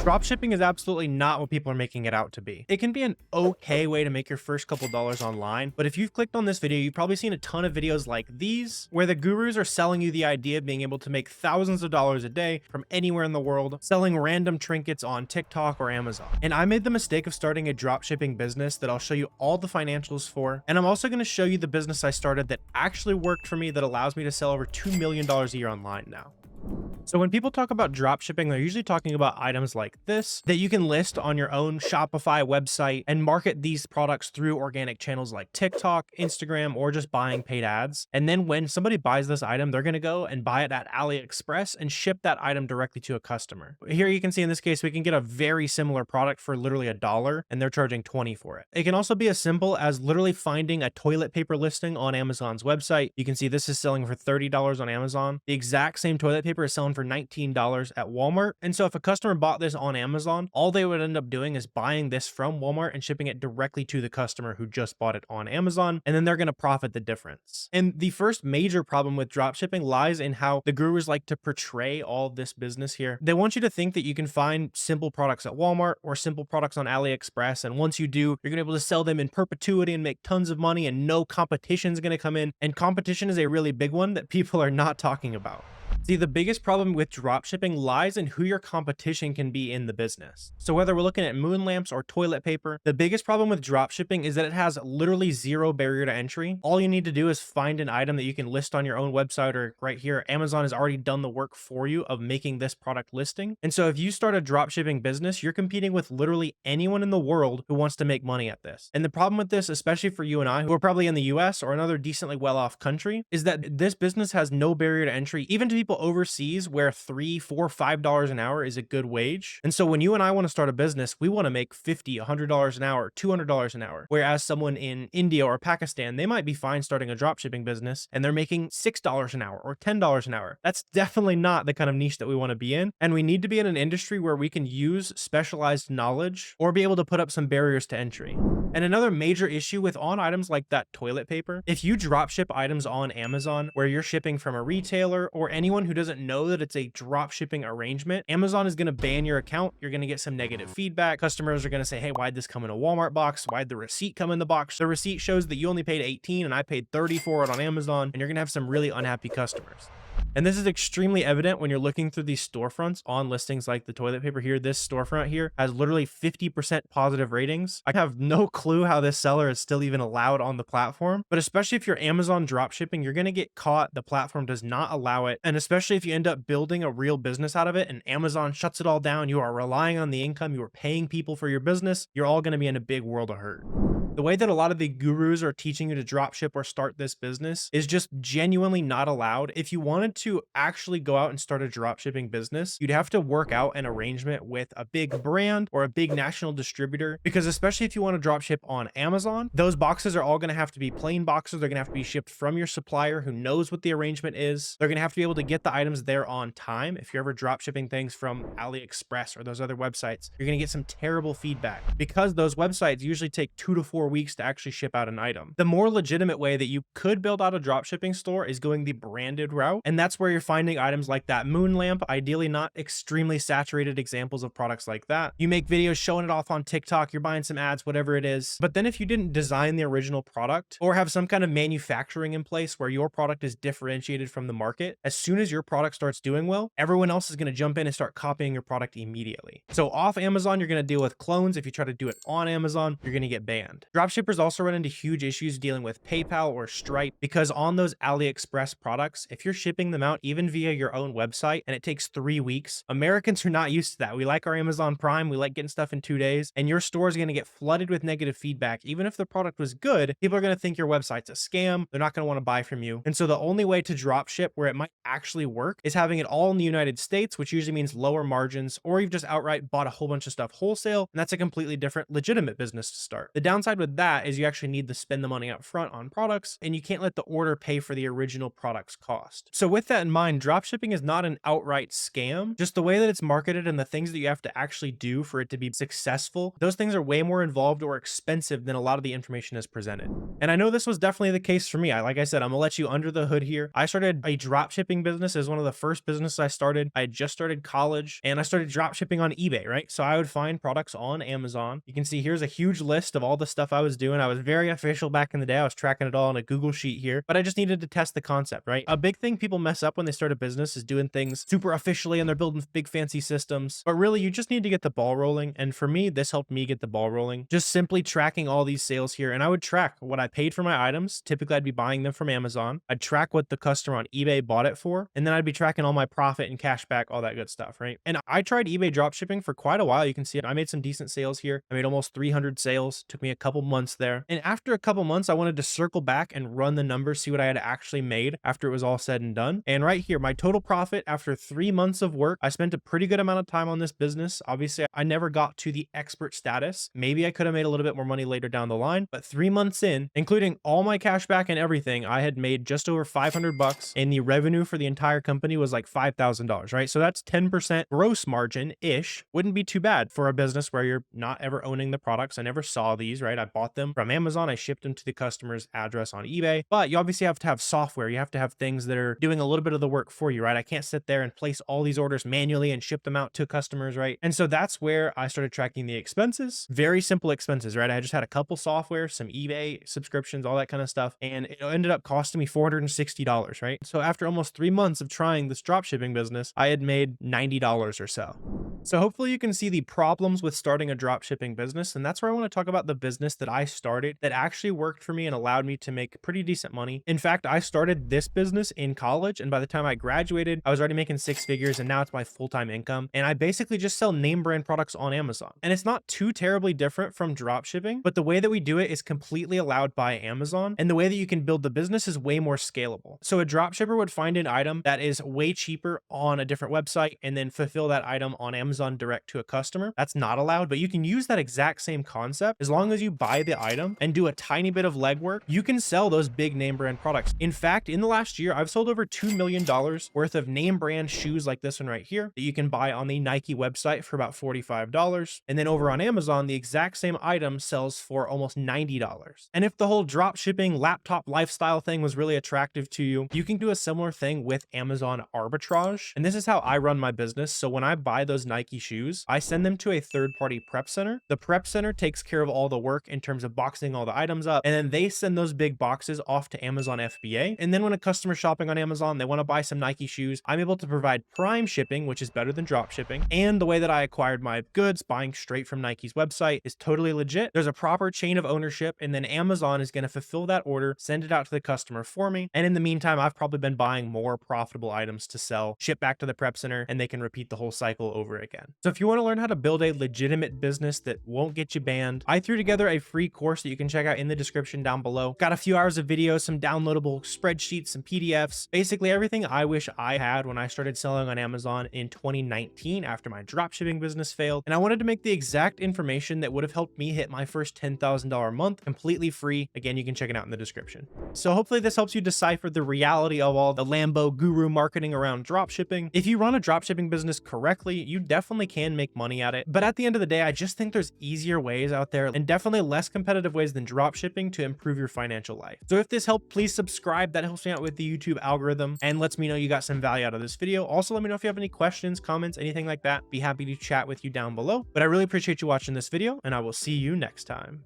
Dropshipping is absolutely not what people are making it out to be. It can be an okay way to make your first couple dollars online, but if you've clicked on this video, you've probably seen a ton of videos like these, where the gurus are selling you the idea of being able to make thousands of dollars a day from anywhere in the world, selling random trinkets on TikTok or Amazon. And I made the mistake of starting a dropshipping business that I'll show you all the financials for. And I'm also going to show you the business I started that actually worked for me that allows me to sell over $2 million a year online now. So when people talk about drop shipping, they're usually talking about items like this that you can list on your own Shopify website and market these products through organic channels like TikTok, Instagram, or just buying paid ads. And then when somebody buys this item, they're going to go and buy it at AliExpress and ship that item directly to a customer. Here you can see in this case, we can get a very similar product for literally $1 and they're charging 20 for it. It can also be as simple as literally finding a toilet paper listing on Amazon's website. You can see this is selling for $30 on Amazon. The exact same toilet paper is selling for $19 at Walmart. And so if a customer bought this on Amazon, all they would end up doing is buying this from Walmart and shipping it directly to the customer who just bought it on Amazon. And then they're going to profit the difference. And the first major problem with dropshipping lies in how the gurus like to portray all this business here. They want you to think that you can find simple products at Walmart or simple products on AliExpress. And once you do, you're going to be able to sell them in perpetuity and make tons of money and no competition is going to come in. And competition is a really big one that people are not talking about. See, the biggest problem with dropshipping lies in who your competition can be in the business. So whether we're looking at moon lamps or toilet paper, the biggest problem with dropshipping is that it has literally zero barrier to entry. All you need to do is find an item that you can list on your own website, or right here, Amazon has already done the work for you of making this product listing. And so if you start a dropshipping business, you're competing with literally anyone in the world who wants to make money at this. And the problem with this, especially for you and I, who are probably in the US or another decently well-off country, is that this business has no barrier to entry, even to people overseas where $3, $4, $5 an hour is a good wage. And so when you and I want to start a business, we want to make $50, $100 an hour, $200 an hour. Whereas someone in India or Pakistan, they might be fine starting a dropshipping business and they're making $6 an hour or $10 an hour. That's definitely not the kind of niche that we want to be in. And we need to be in an industry where we can use specialized knowledge or be able to put up some barriers to entry. And another major issue with on items like that toilet paper, if you dropship items on Amazon where you're shipping from a retailer or anyone who doesn't know that it's a drop shipping arrangement, Amazon is going to ban your account. You're going to get some negative feedback. Customers are going to say, hey, why'd this come in a Walmart box? Why'd the receipt come in the box? The receipt shows that you only paid 18 and I paid 30 for it on Amazon, and you're going to have some really unhappy customers. And this is extremely evident when you're looking through these storefronts on listings like the toilet paper here. This storefront here has literally 50% positive ratings. I have no clue how this seller is still even allowed on the platform, but especially if you're Amazon dropshipping, you're going to get caught. The platform does not allow it. And especially if you end up building a real business out of it and Amazon shuts it all down, you are relying on the income, you are paying people for your business, you're all going to be in a big world of hurt. The way that a lot of the gurus are teaching you to dropship or start this business is just genuinely not allowed. If you wanted to actually go out and start a dropshipping business, you'd have to work out an arrangement with a big brand or a big national distributor, because especially if you want to dropship on Amazon, those boxes are all going to have to be plain boxes. They're going to have to be shipped from your supplier who knows what the arrangement is. They're going to have to be able to get the items there on time. If you're ever dropshipping things from AliExpress or those other websites, you're going to get some terrible feedback because those websites usually take 2 to 4 weeks to actually ship out an item. The more legitimate way that you could build out a dropshipping store is going the branded route. And that's where you're finding items like that moon lamp, ideally not extremely saturated examples of products like that. You make videos showing it off on TikTok, you're buying some ads, whatever it is. But then if you didn't design the original product or have some kind of manufacturing in place where your product is differentiated from the market, as soon as your product starts doing well, everyone else is going to jump in and start copying your product immediately. So off Amazon, you're going to deal with clones. If you try to do it on Amazon, you're going to get banned. Dropshippers also run into huge issues dealing with PayPal or Stripe, because on those AliExpress products, if you're shipping them out even via your own website and it takes 3 weeks, Americans are not used to that. We like our Amazon Prime, we like getting stuff in 2 days, and your store is going to get flooded with negative feedback. Even if the product was good, people are going to think your website's a scam. They're not going to want to buy from you. And so the only way to drop ship where it might actually work is having it all in the United States, which usually means lower margins, or you've just outright bought a whole bunch of stuff wholesale, and that's a completely different legitimate business to start. The downside with with that is you actually need to spend the money up front on products, and you can't let the order pay for the original product's cost. So with that in mind, dropshipping is not an outright scam. Just the way that it's marketed and the things that you have to actually do for it to be successful, those things are way more involved or expensive than a lot of the information is presented. And I know this was definitely the case for me. Like I said, I'm gonna let you under the hood here. I started a dropshipping business as one of the first businesses I started. I had just started college and I started dropshipping on eBay, right? So I would find products on Amazon. You can see here's a huge list of all the stuff I was doing. I was very official back in the day. I was tracking it all on a Google sheet here, but I just needed to test the concept, right? A big thing people mess up when they start a business is doing things super officially and they're building big fancy systems, but really you just need to get the ball rolling. And for me, this helped me get the ball rolling, just simply tracking all these sales here. And I would track what I paid for my items. Typically I'd be buying them from Amazon. I'd track what the customer on eBay bought it for, and then I'd be tracking all my profit and cash back, all that good stuff, right? And I tried eBay dropshipping for quite a while. You can see it. I made some decent sales here. I made almost 300 sales. Took me a couple months there. And after a couple months, I wanted to circle back and run the numbers, see what I had actually made after it was all said and done. And right here, my total profit after 3 months of work, I spent a pretty good amount of time on this business. Obviously, I never got to the expert status. Maybe I could have made a little bit more money later down the line, but 3 months in, including all my cash back and everything, I had made just over 500 bucks, and the revenue for the entire company was like $5,000, right? So that's 10% gross margin-ish. Wouldn't be too bad for a business where you're not ever owning the products. I never saw these, right? I bought them from Amazon. I shipped them to the customer's address on eBay, but you obviously have to have software. You have to have things that are doing a little bit of the work for you, right? I can't sit there and place all these orders manually and ship them out to customers, right? And so that's where I started tracking the expenses. Very simple expenses, right? I just had a couple software, some eBay subscriptions, all that kind of stuff, and it ended up costing me $460, right? So after almost 3 months of trying this dropshipping business, I had made $90 or so. So hopefully you can see the problems with starting a dropshipping business, and that's where I want to talk about the business that I started that actually worked for me and allowed me to make pretty decent money. In fact, I started this business in college, and by the time I graduated, I was already making 6 figures, and now it's my full-time income. And I basically just sell name brand products on Amazon. And it's not too terribly different from dropshipping, but the way that we do it is completely allowed by Amazon, and the way that you can build the business is way more scalable. So a dropshipper would find an item that is way cheaper on a different website and then fulfill that item on Amazon direct to a customer. That's not allowed, but you can use that exact same concept. As long as you buy the item and do a tiny bit of legwork, you can sell those big name brand products. In fact, in the last year, I've sold over $2 million worth of name brand shoes like this one right here that you can buy on the Nike website for about $45. And then over on Amazon, the exact same item sells for almost $90. And if the whole drop shipping laptop lifestyle thing was really attractive to you, you can do a similar thing with Amazon arbitrage. And this is how I run my business. So when I buy those Nike shoes, I send them to a third-party prep center. The prep center takes care of all the work in terms of boxing all the items up, and then they send those big boxes off to Amazon FBA. And then when a customer shopping on Amazon, they want to buy some Nike shoes, I'm able to provide prime shipping, which is better than drop shipping. And the way that I acquired my goods, buying straight from Nike's website, is totally legit. There's a proper chain of ownership, and then Amazon is going to fulfill that order, send it out to the customer for me. And in the meantime, I've probably been buying more profitable items to sell, ship back to the prep center, and they can repeat the whole cycle over again. So if you want to learn how to build a legitimate business that won't get you banned, I threw together a free course that you can check out in the description down below. Got a few hours of videos, some downloadable spreadsheets, some PDFs, basically everything I wish I had when I started selling on Amazon in 2019 after my dropshipping business failed. And I wanted to make the exact information that would have helped me hit my first $10,000 a month completely free. Again, you can check it out in the description. So hopefully this helps you decipher the reality of all the Lambo guru marketing around dropshipping. If you run a dropshipping business correctly, you definitely can make money at it. But at the end of the day, I just think there's easier ways out there and definitely less competitive ways than dropshipping to improve your financial life. So if this helped, please subscribe. That helps me out with the YouTube algorithm and lets me know you got some value out of this video. Also, let me know if you have any questions, comments, anything like that. Be happy to chat with you down below. But I really appreciate you watching this video, and I will see you next time.